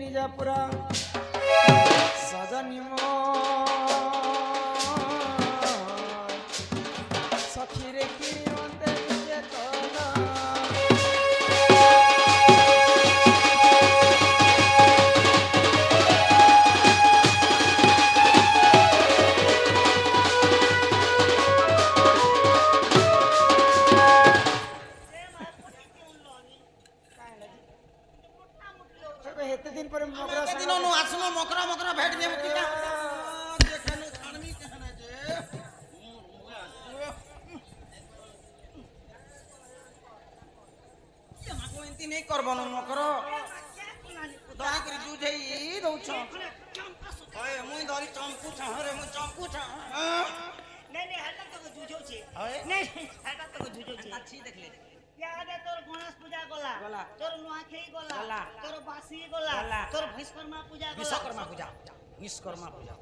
নিজাপুরা সজনী সখীরে কি মন্তে চেতনা हेते दिन पर मकरा दिनो नु आसनो मकरा मकरा भेट देब किटा देखने छानमी कहने जे के माको एंती नहीं करबनो मकरा दया करी जुझेई दउ छ ओए मुई धरी चंपू छ रे मुई चंपू छ नहीं नहीं हटा तो जुझो छे ओए नहीं हटा तो जुझो छे अच्छी देख ले याद है तोर गणेश पूजा गला गला। तोर नुआखई गला गला। तोर बासी गला गला। तोर विश्वकर्मा पूजा गला विश्वकर्मा पूजा विश्वकर्मा पूजा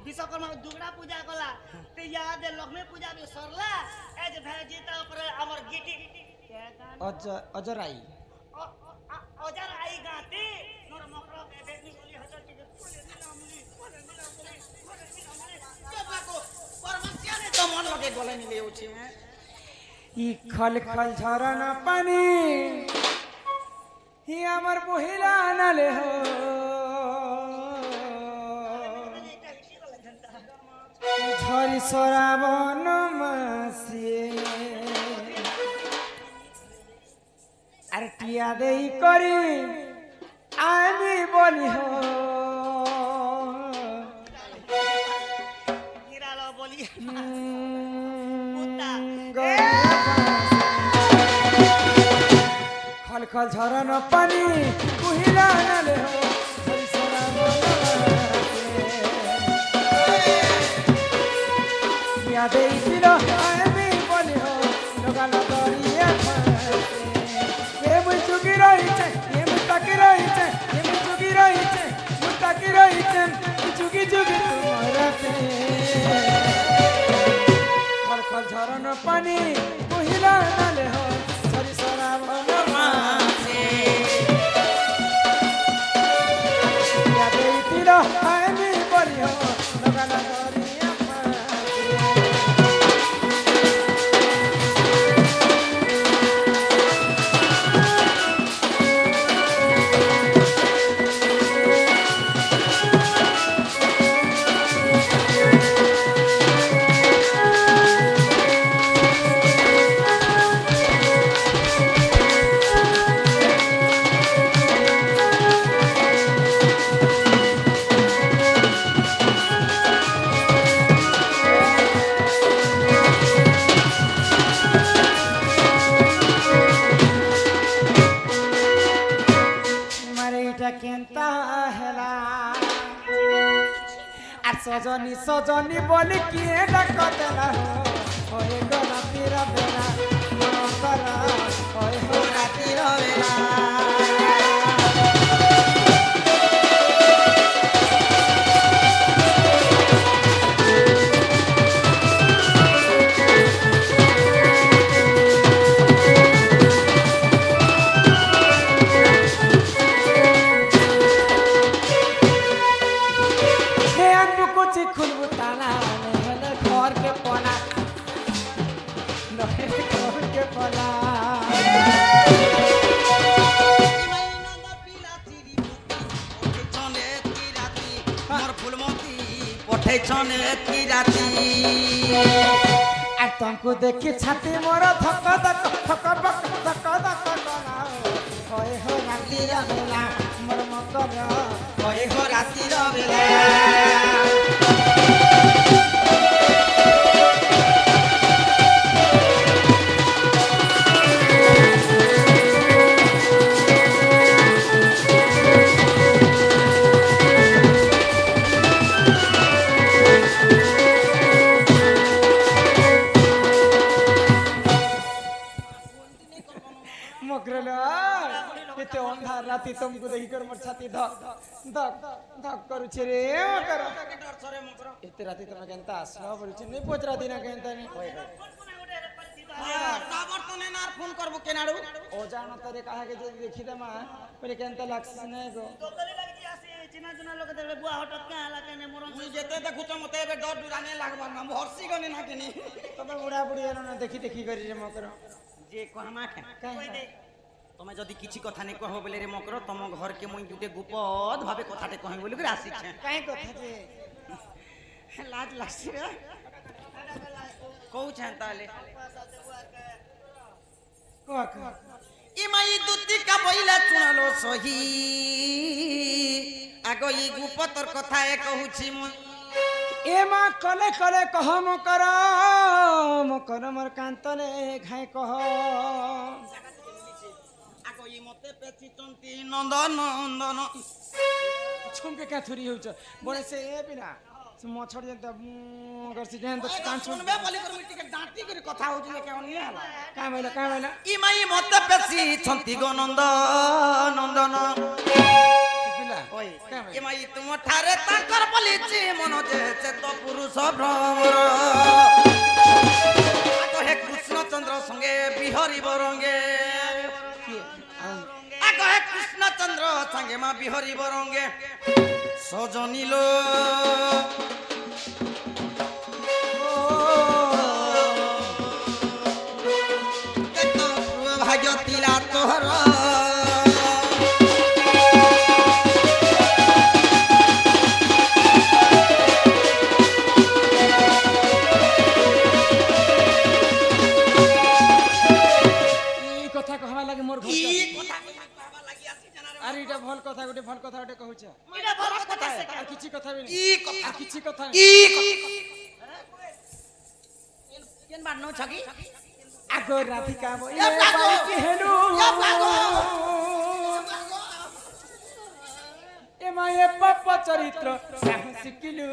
विश्वकर्मा दुर्गा पूजा गला ते याद है लक्ष्मी पूजा भी सरला ए जे भाई जीता ऊपर हमर गिटी अजराई औजार आई गाते मोर मकरा के बेबी बोली हजार टिके बोले मिलामुली के बाको परमसिया ने तो मन लगे गले मिले उछे ই খল খল ঝরনা পানি হি আমার বহিলা নালে হো ঝরি সরাবন মাসিয়ে আর টিয়া দেই করি আমি বলি হো गिरालो बोली खल खल झरना पानी कुहिला नाले हो झरी सराबन मासিয়ে या देइছিল আমি বলি হো নগালা দরিয়া এ মুই চুকি রইছে এ মুই তাকি রইছে এ মুই চুকি রইছে মুই তাকি রইছে চুকি চুকি তোমারাতে খল খল ঝরনা পানি কুহিলা নালে হো ঝরি সরাবন মাসিয়ে या देइছিল আমি বলি হো নগালা দরিয়া মারে এটা কেনতা হেলা আর সজনী সজনী বলে কি ডাক দেলা হয়ে গো রাতির বেলা মকরা হয়ে গো রাতির বেলা हे अनु कुछ खुलबु ताला ने घर के पना नहे घर के पना पठे छने की राती আর তঙ্কু দেখি ছাতি মোর ধক ধক ধক ধক ধক ধক গলা হয় হো রাতির বেলা মোর মকর কয়ে হো রাতির বেলা মকরলা এতে অন্ধার রাতি তমকু দেখি কর মোর ছাতি ধক ধক ধক করুছে রে মকর डर छरे मकर এতে রাতি তুমি কেনতা আসনা পড়ছে নি পচরা দিনা কেনতা নি कोन कोन गोटे परिचित তারপর তো নেন আর ফোন করবো কেনাড়ু অজাଣତରେ କାହାକେ ଯଦି ଦେଖିଦେମା ବୋଲେ କେନ୍ତା ଲାଗ୍ସି ନାଇଁ ଗো তোকলি লাগি আসি চিনা চিনা লোক দেখলে বুয়া হঠাৎ কে হালা কেনে মরন মুই যেতে দেখুছ মতে এবে ডর ডুরা নেই লাগবার না ভরসি গনে না কেনি ତମେ ବୁଢା ବୁଢୀ ହେଲ ନା ଦେଖି ଦେଖି କରି ରେ ମକର যে কহমা খে কই দে তুমি যদি কিছু কথা নেই কহ বলে রে মকর তম ঘরকে মুই গুটে গুপদ ভাবে কথাতে কহি বলি করে আসিছে କାଇଁ କଥା ଯେ লাজ লাগছে রে কৌছেন তাহলে କହ କହ ইমাই দুতিকা বইলা চুনালো সহি আগ ই গুপতর কথা এ কহুছি মুই ଏ ମା କଲେ କଲେ କହ ମକର ମୋର କାନ୍ତନେ ଘାଇ କହ আগ ই মতে পেচিচন্তি নন্দন নন্দন ଛୁମକେ କାଁ ଥୁରି ହେଉଛ ବଳେ ସେ ଏ ବିନା ସେ ମଛড় ଯେନ୍ତା କରସି ଯେନ୍ତା କାନ୍ ଛୁଣ শুনবে বলি করে মুই টিকে ডাঁটি করে কথা হউছি যে কেমন নিয়ে হলা କାଁ ବୋଇଲା ইমাই মতে পেচিচন্তি গো নন্দন ପିଲା ওই କାଁ ବୋଇଲା ইমাই তুম ঠারে তাকর বলিছি মন যে চেত পুরুষ ভ্রমর আগ হে কৃষ্ণচন্দ্র সঙ্গে বিহরিব রঙ্গে আগ হে কৃষ্ণচন্দ্র সঙ্গে মা বিহরিব রঙ্গে সজনিল ভাগ্য তিলা তোহর ଇ କଥା କହବା ଲାଗି ମୋର কি ଭଲ কথা কহবা লাগি আছি জানারে আরে এটা ভাল কথা ଗୋଟେ ଭଲ କଥା ଗୋଟେ କହୁଛ এটা বড় কথা সে আর କିଛି କଥା ବି কি নাই কথা আর କିଛି କଥା কি নাই কেন বানো ছকি আগ রাধিকা বইলে এ পাগল! বাইকি হেলু এ পাগল! এ মা এ পাপ চরিত্র কাহু শিখিলু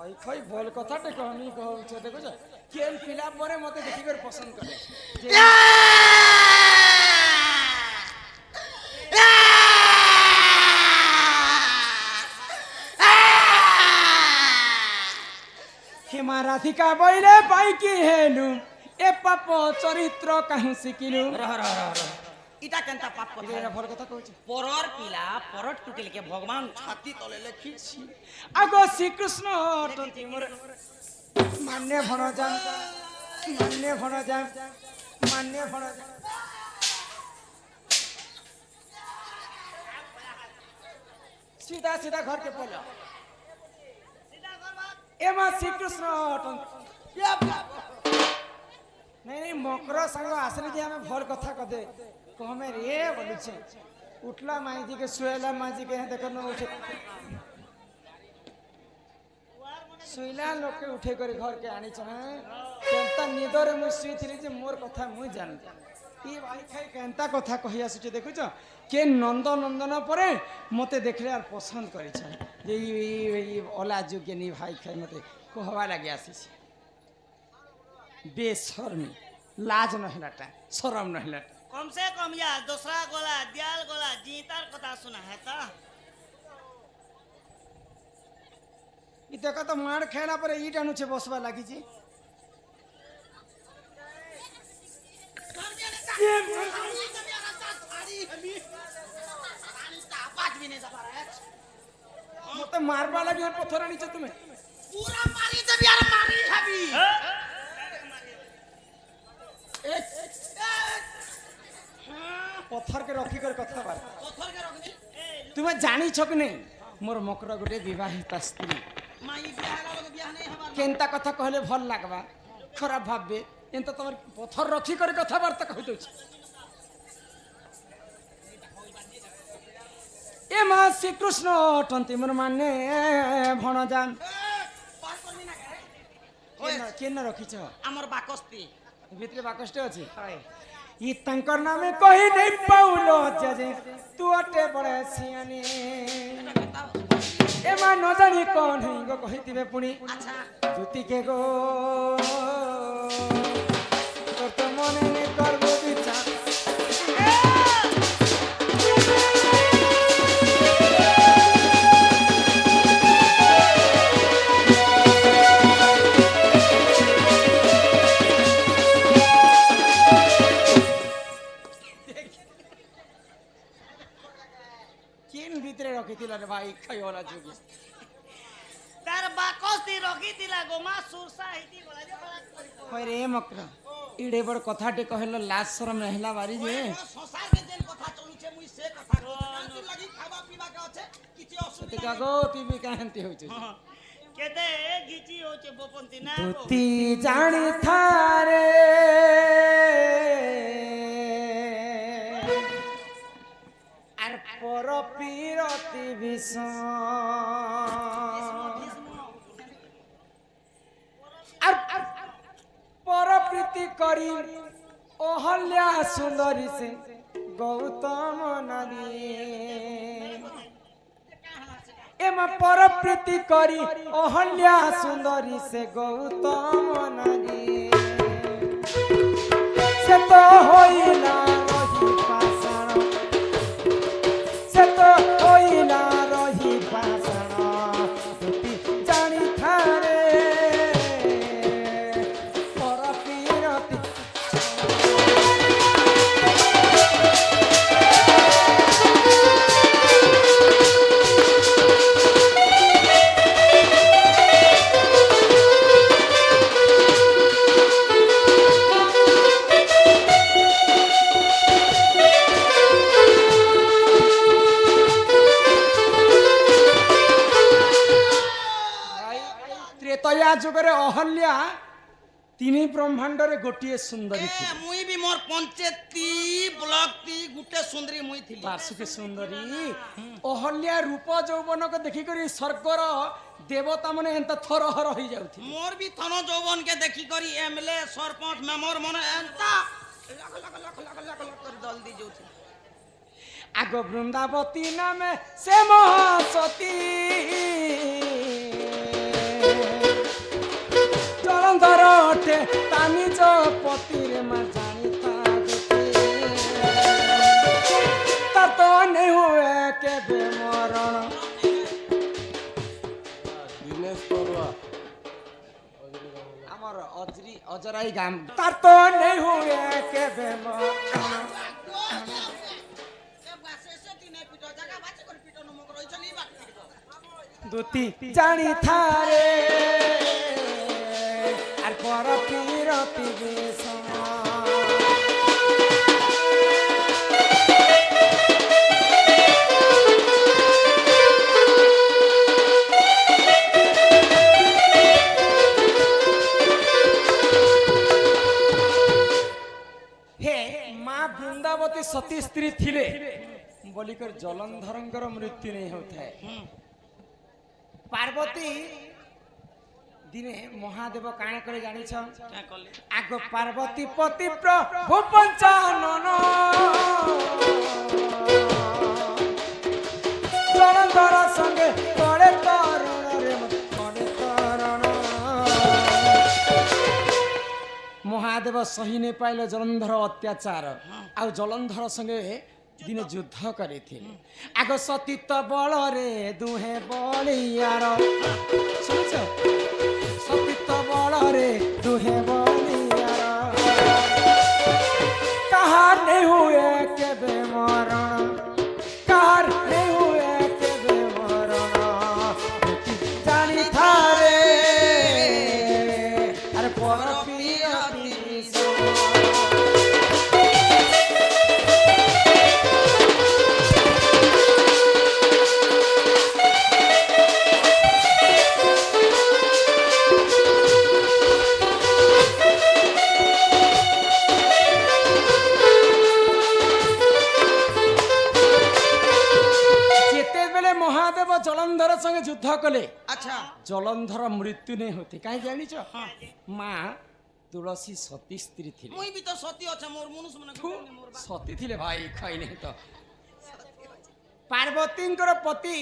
ওই খই ভাল কথাটা কহমি কହୁଛ দেখুছ কেন পিলা পরে মতে দেখি করে পছন্দ করে যে হেমা রাধিকা বইলে বাইকি হেলু এ পাপ চরিত্র কাহু শিখিলু রহ রহ রহ রহ ইটা কেনটা পাপ কথা এটা ভাল কথা কହୁଛ পরর পিলা পরট টুকেলকে ভগবান ছাতি তলে লেখিছি আগ শ্রীকৃষ্ণ অটନ୍ତି মোর মান্য ভণজান सीधा सीधा घर के पहले সিধা করবা एमा श्रीकृष्ण अटନ୍ତି नहीं मकर संग आसले जे हमें भल कथा कदे कहमे रे बोलुछे उठला माई जी के सुएला माई जी के देख न उठे सुइला लोग के उठे कर घर के आनी छ केनता निदरे मु सुई थिली जे मोर कथा मु जान ई भाई खाई केनता कथा कहि आसुचे देखुछ के नंद नंदन परे मते देखले आर पसंद करि छ जे ई ओला जो के नी भाई खाई मते कहवा लागि आसी छ बेशर्मी लाज नहलाटा शरम नहलाटा कम से कम या दूसरा गोला दियाल गोला जीतार कथा सुना है ता इ देख तो मार खेला पर ईट अनुचे बसवा लागि छी मते मारबा लागि पत्थर आनी छ तुमे पूरा मारी देबी আর মারি খাবি पत्थर के रखी कर कथा बार পথর কে রখনি तुमे जानी छ कि नहीं मोर मकर गोटे विवाहिता स्त्री মাই বিয়া হলো বিয়া নাই হবার केनता कथा कहले भल लागबा खराब भाबे एंता तमर पत्थर रखी कर कथा बार्ता कहि दउ ए मा श्री कृष्ण अटंती मोर माने भणजान পার করবি না केन रखी छ আমার বাকস্তি ভিতরে বাকসটে আছে ই তাঙ্কর নামে কহি নাই পাউলো যে তু অটে বড়ে সিয়ানি এ মা ন জানি কোন হই গো কহিতিবে পুনি আচ্ছা জুতি কে গো তোর তো মনে নেই করব বিচার ଆସିଥିଲା ରେ ଭାଇ ଖାଇଗଲା ଯୋଗୀ ତାର ବାକସ୍ତି ରଖିଥିଲା ଗୋମା ସୁରସା ହେଇତି ଗଲା ଯେ ବଳା କରି হয় রে মক্র ইড়ে বড় কথাটি কহিল লাজ শরম নহলা বারি যে সংসার কে যেন কথা চলুছে মুই সে কথা কইছি লাগি খাবা পিবা কে আছে কিছু তুই অসুবিধা কাগো তুই বি কাহেন্তি হইছে কেতে গিচি হচ্ছে বপন্তি না তুই জানি থারে আর পর পিরতি ভীষণ আর পর প্রীতি করি অহল্যা সুন্দরী সে গৌতম নদী এমা পর প্রীতি করি অহল্যা সুন্দরী সে গৌতম নদী সে তো হইলা রহি পাষাণ সে তো হইলা রহি পাষাণ তুই জানি থারে পর পিরতি ত্রেতয়া যুগরে অহল্যা তিনি ব্রহ্মাণ্ডরে গোটিয়ে সুন্দরী এ ছিল মুই বি মোর পঞ্চায়েতী ব্লকটি গুটে সুন্দরী মুই থিলি বার্ষিক সুন্দরী অহল্যা রূপ যৌবনকে দেখি করি স্বর্গর দেবতা মানে এন্তা থরহর হয়ে যাউথি মোর বি থন যৌবন কে দেখি করি এমএলএ সরপঞ্চ মেম্বর মনে এন্তা লাখ লাখ লাখ লাখ লাখ লাখ করে দল দি যাউথি আগ বৃন্দাবতী নামে সে মহাসতী জলন্ধর ওঠে তা নিজ পতির মা জানিতা তা তো নেই হুয়ে কেবে মরণ আমার অজরাই গাম তার তো নেই হুয়ে কেবে মরণ দুতি জানি থারে আর পর পিরতি বেশন হে মা বৃন্দাবতী সতী স্ত্রী থিলে বলিকর জলন্ধরঙ্কর মৃত্যু নেই হউথায় পার্বতী দিনে মহাদেব কাণ করে জানিছ আগ পার্বতী পতি প্রভু পঞ্চানন জলন্ধর সঙ্গে পড়ে তরুণ রে পড়ে তরুণ মহাদেব সহি নে পাইলে জলন্ধর অত্যাচার আর জলন্ধর সঙ্গে দিনে যুদ্ধ করেছিলে আগ সতীত্ব বলরে দুহে বলিয়ার শুনছ সতীত্ব বলরে দুহে বলিয়ার কাহার নেই হুয়ে কেবে মরণ কাহার নেই হুয়ে কেবে মরণ জানি থারে আর পর পিরতি মহাদেব জলন্ধর সঙ্গে যুদ্ধ কলে আচ্ছা জলন্ধর মৃত্যু নেই হতে কাই জানিছ মা তুলসী সতী স্ত্রী থিলে মুই বি তো সতী আছে মোর মনুষ মনে থু, গুটেনি মোর বা সতী থিলে ভাই খাই নেই তো পার্বতীঙ্কর পতি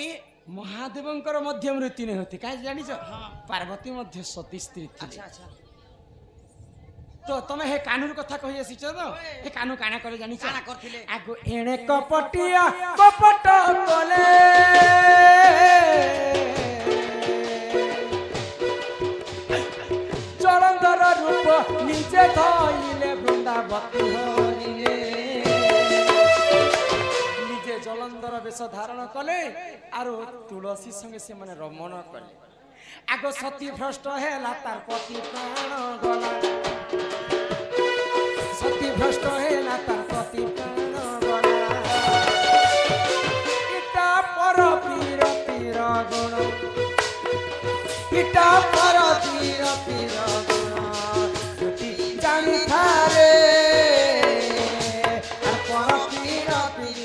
মহাদেবঙ্কর মধ্য মৃত্যু নেই হতে কাই জানিছ পার্বতী মধ্য সতী স্ত্রী থিলে আচ্ছা আচ্ছা তো তুমি হে কানুর কথা কই আসিছ তো হে কানু কানা করে জানিছ কানা করছিলে আগো এনে কপটিয়া কপট কলে জলন্ধর রূপ নিজে ধইলে বৃন্দাবতী হরিলে নিজে জলন্ধর বেশ বেশ ধারণ কলে আর তুলসী সঙ্গে সে মানে রমণ কলে আগ সতী ভ্রষ্ট হেলা তার পতি প্রাণ গলা সতী ভ্রষ্ট হেলা তার পতি প্রাণ গলা ইটা পর পীর পীর গুণ ইটা পর পীর পীর গুণ যদি জানি থারে আর পর পীর পীর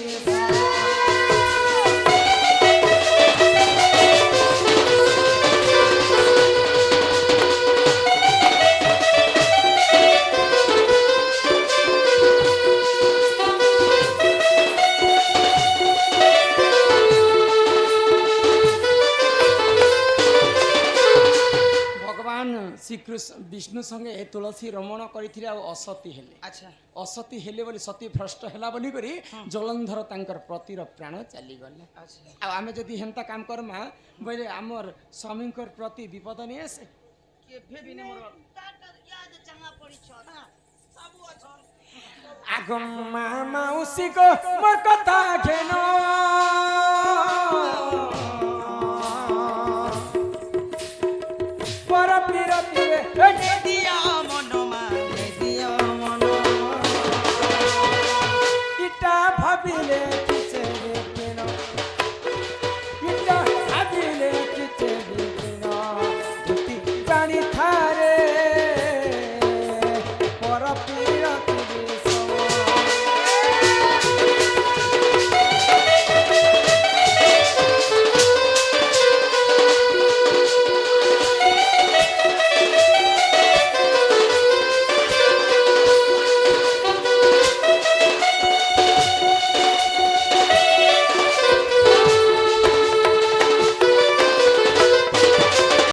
শ্রীকৃষ্ণ বিষ্ণু সঙ্গে তুলসী রমণ করে অসতী হেলে আচ্ছা অসতী হেলে বলে সতী ভ্রষ্ট হেলা বলি করে জলন্ধর তাঙ্কর প্রতির প্রাণ চালিগলে আচ্ছা আর আমি যদি হেন্তা কাম করমা বলে আমার স্বামীঙ্কর প্রতি বিপদ নিয়ে আসে কেভে বি নে মোর তাটা ইয়াদ চাঙ্গা পড়িছ না সবু অছন আগম মা মাউসী গো মোর কথা ঘেন